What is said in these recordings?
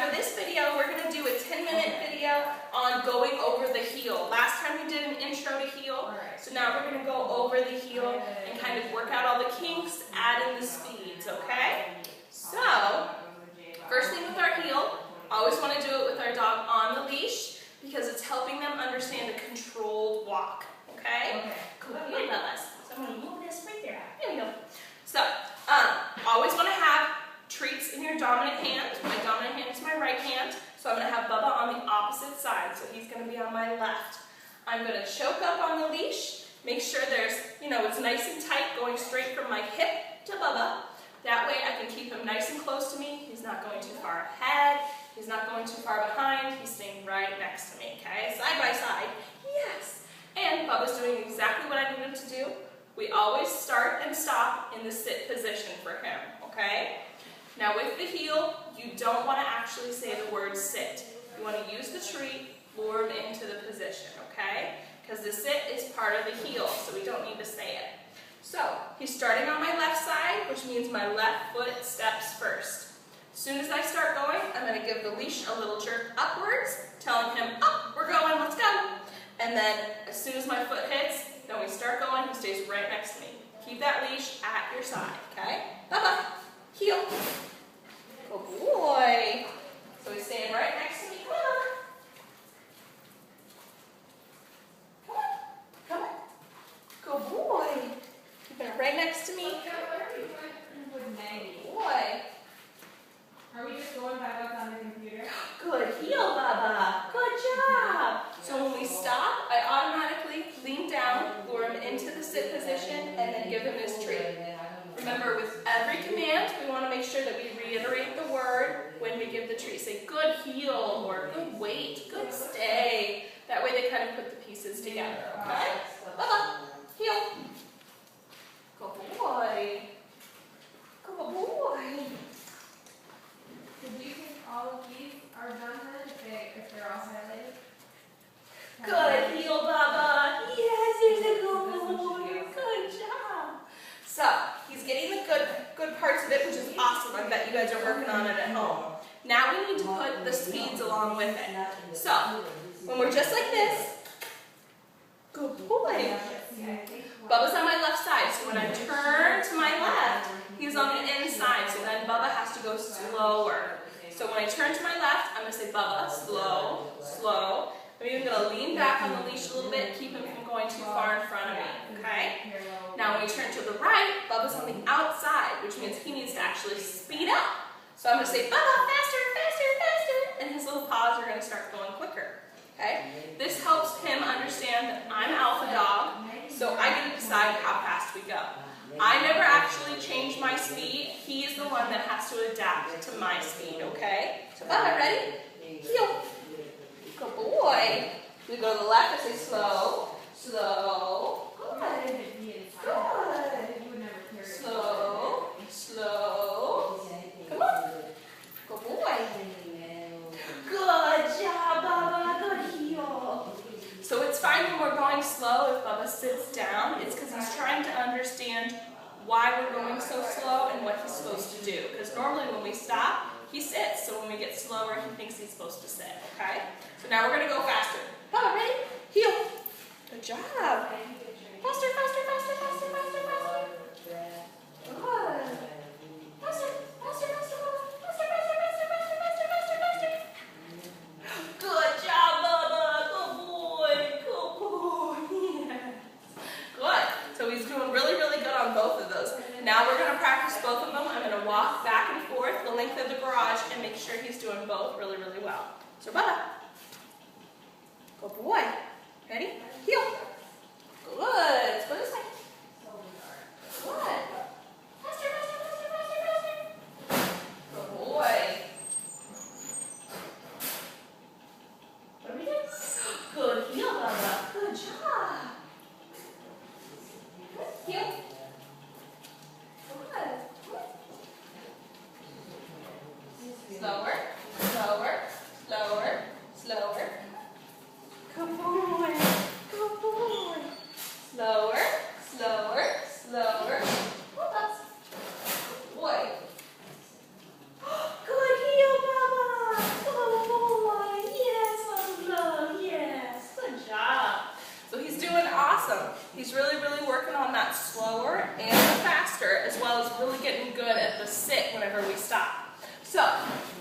for this video, we're going to do a 10-minute video on going over the heel. Last time we did an intro to heel, so now we're going to go over the heel and kind of work out all the kinks, add in the speeds, okay? So, first thing with our heel, always want to do it with our dog on the leash because it's helping them understand a controlled walk, okay? Cool. You love us. So I'm going to move this right there. There we go. So, always want to have treats in your dominant hand. My dominant hand is my right hand, so I'm going to have Bubba on the opposite side, so he's going to be on my left. I'm going to choke up on the leash, make sure there's, it's nice and tight, going straight from my hip to Bubba. That way I can keep him nice and close to me. He's not going too far ahead. He's not going too far behind. He's staying right next to me, okay? Side by side. Yes. And Bubba's doing exactly what I need him to do. We always start and stop in the sit position for him, okay? Now with the heel, you don't want to actually say the word sit. You want to use the treat, lure him into the position, okay? Because the sit is part of the heel, so we don't need to say it. So, he's starting on my left side, which means my left foot steps first. As soon as I start going, I'm going to give the leash a little jerk upwards, telling him, up, we're going, let's go. And then, as soon as my foot hits, then we start going, he stays right next to me. Keep that leash at your side, okay? Bubba, heel. Good boy. So he's staying right next to me. Come on. Come on. Come on. Good boy. Keeping it right next to me. Good boy. Are we just going by what's on the computer? Good heel, Bubba. Good job. So when we stop, I automatically lean down, lure him into the sit position, and then give him his treat. Remember, with every command, we want to make sure that we reiterate the word when we give the treat. Say, good heel, or good wait, good stay. That way they kind of put the pieces together, okay? Bubba, heel. Good boy. Good boy. Did you think all of these are done then, if they're all highlighted? Good heel, Bubba. Yes, here's a good boy. Good job. So, he's getting the good parts of it, which is awesome. I bet you guys are working on it at home. Now we need to put the speeds along with it. So, when we're just like this, good boy. Bubba's on my left side, so when I turn to my left, he's on the inside, so then Bubba has to go slower. So when I turn to my left, I'm going to say, Bubba, slow, slow. I'm even going to lean back on the leash a little bit, keep him from going too far in front of me, okay? Now when we turn to the right, Bubba's on the outside, which means he needs to actually speed up. So I'm going to say, Bubba, faster, faster, faster, and his little paws are going to start going quicker, okay? This helps him understand that I'm alpha dog, so I get to decide how fast we go. I never actually change my speed. He is the one that has to adapt to my speed, okay? So, Bubba, ready? Heel. Good boy. We go to the left, I say slow, slow. Good. Good. Slow, slow. Come on. Good boy. Good job, Bubba. Good heel. So it's fine when we're going slow if Bubba sits down. It's because he's trying to understand why we're going so slow and what he's supposed to do. Because normally when we stop, he sits. So when we get slower, he thinks he's supposed to sit. Okay? So now we're going to go faster. Bubba, ready? Heel. Good job. Faster, faster, faster, faster, faster, faster. Good. Faster, faster, faster, Bubba. Faster, faster, faster, faster, faster, faster, faster. Good job, Bubba. Good boy. Good boy. Yes. Good. So he's doing really, really good on both of those. Now we're going to practice both of them. I'm going to walk back and forth the length of the garage and make sure he's doing both really, really well. So Bubba. Good boy. Ready? Heel. Good. Let's go this way. Good. Faster, faster, faster, faster, faster. Good boy. What do we do? Good heel, Bubba. Good job. Good. Heel. Good. Slower, slower, slower, slower. Good boy. Good boy. Slower, slower, slower. Good boy. Good heel, Bubba. He's really working on that slower and the faster, as well as really getting good at the sit whenever we stop. So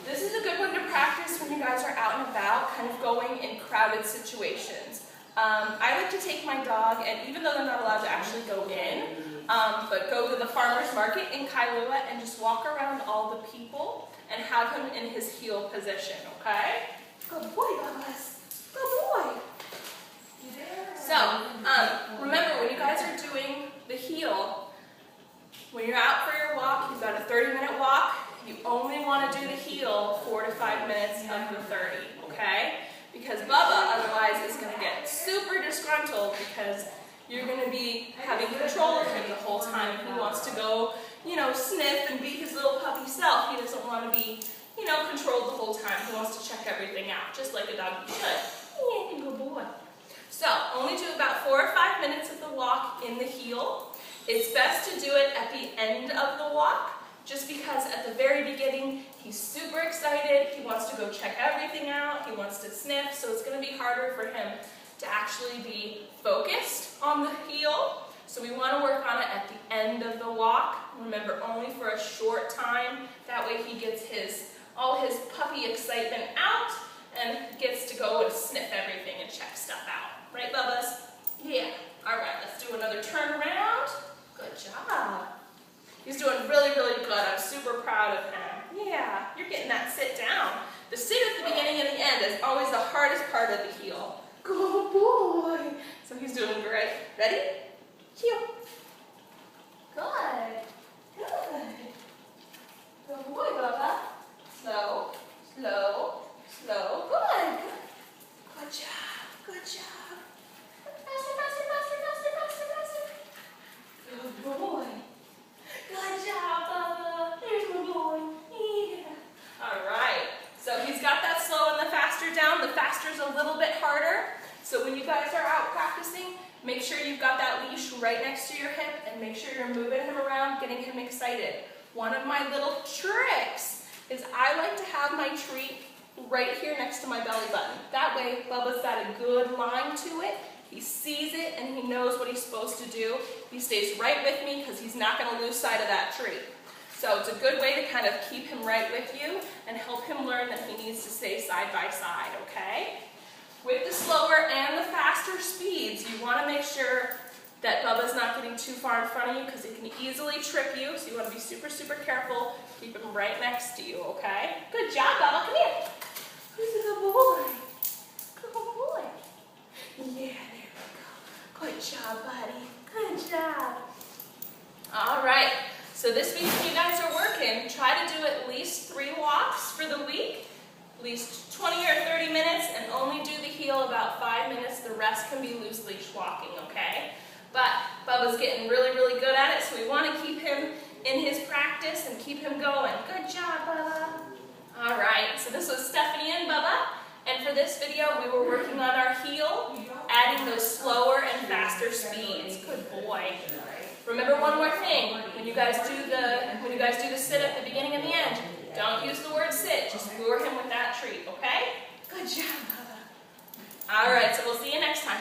this is a good one to practice when you guys are out and about, kind of going in crowded situations. I like to take my dog, and even though they're not allowed to actually go in, but go to the farmer's market in Kailua and just walk around all the people and have him in his heel position, okay? Good boy, Bubba. Good boy. So, remember, when you guys are doing the heel, when you're out for your walk, you've got a 30-minute walk, you only want to do the heel 4 to 5 minutes of the 30, okay? Because Bubba, otherwise, is going to get super disgruntled because you're going to be having control of him the whole time. He wants to go, you know, sniff and be his little puppy self. He doesn't want to be, you know, controlled the whole time. He wants to check everything out, just like a dog should. Yeah, good boy. So, only do about 4 or 5 minutes of the walk in the heel. It's best to do it at the end of the walk, just because at the very beginning, he's super excited, he wants to go check everything out, he wants to sniff, so it's going to be harder for him to actually be focused on the heel. So we want to work on it at the end of the walk. Remember, only for a short time. That way he gets all his puppy excitement out and gets to go and sniff everything and check stuff out. Right, Bubbas? Yeah. All right, let's do another turn around. Good job. He's doing really good. I'm super proud of him. Yeah, you're getting that sit down. The sit at the beginning and the end is always the hardest part of the heel. Good boy. So he's doing great. Ready? Heel. Good. Good boy, Bubba. Slow. Good. Good job. Faster. Good boy. Good job, Bubba. There's my boy. Yeah. All right. So he's got that slow and the faster down. The faster's a little bit harder. So when you guys are out practicing, make sure you've got that leash right next to your hip and make sure you're moving him around, getting him excited. One of my little tricks is I like to have my treat right here next to my belly button. That way, Bubba's got a good line to it. He sees it and he knows what he's supposed to do. He stays right with me because he's not going to lose sight of that treat. So it's a good way to kind of keep him right with you and help him learn that he needs to stay side by side, okay? With the slower and the faster speeds, you want to make sure that Bubba's not getting too far in front of you because he can easily trip you, so you want to be super careful. Keep him right next to you, okay? Good job, Bubba. Come here. Who's a good boy? Good boy. Yeah, there we go. Good job, buddy. Good job. All right. So this week when you guys are working, try to do at least 3 walks for the week, at least 20 or 30 minutes, and only do the heel about 5 minutes. The rest can be loose leash walking, okay? But Bubba's getting really good at it, so we want to keep him in his practice and keep him going. Good job, Bubba. All right, so this was Stephanie and Bubba, and for this video we were working on our heel, adding those slower and faster speeds. Good boy. Remember one more thing, when you guys do the sit at the beginning and the end, don't use the word sit, just lure him with that treat, okay? Good job, Bubba. All right, so we'll see you next time.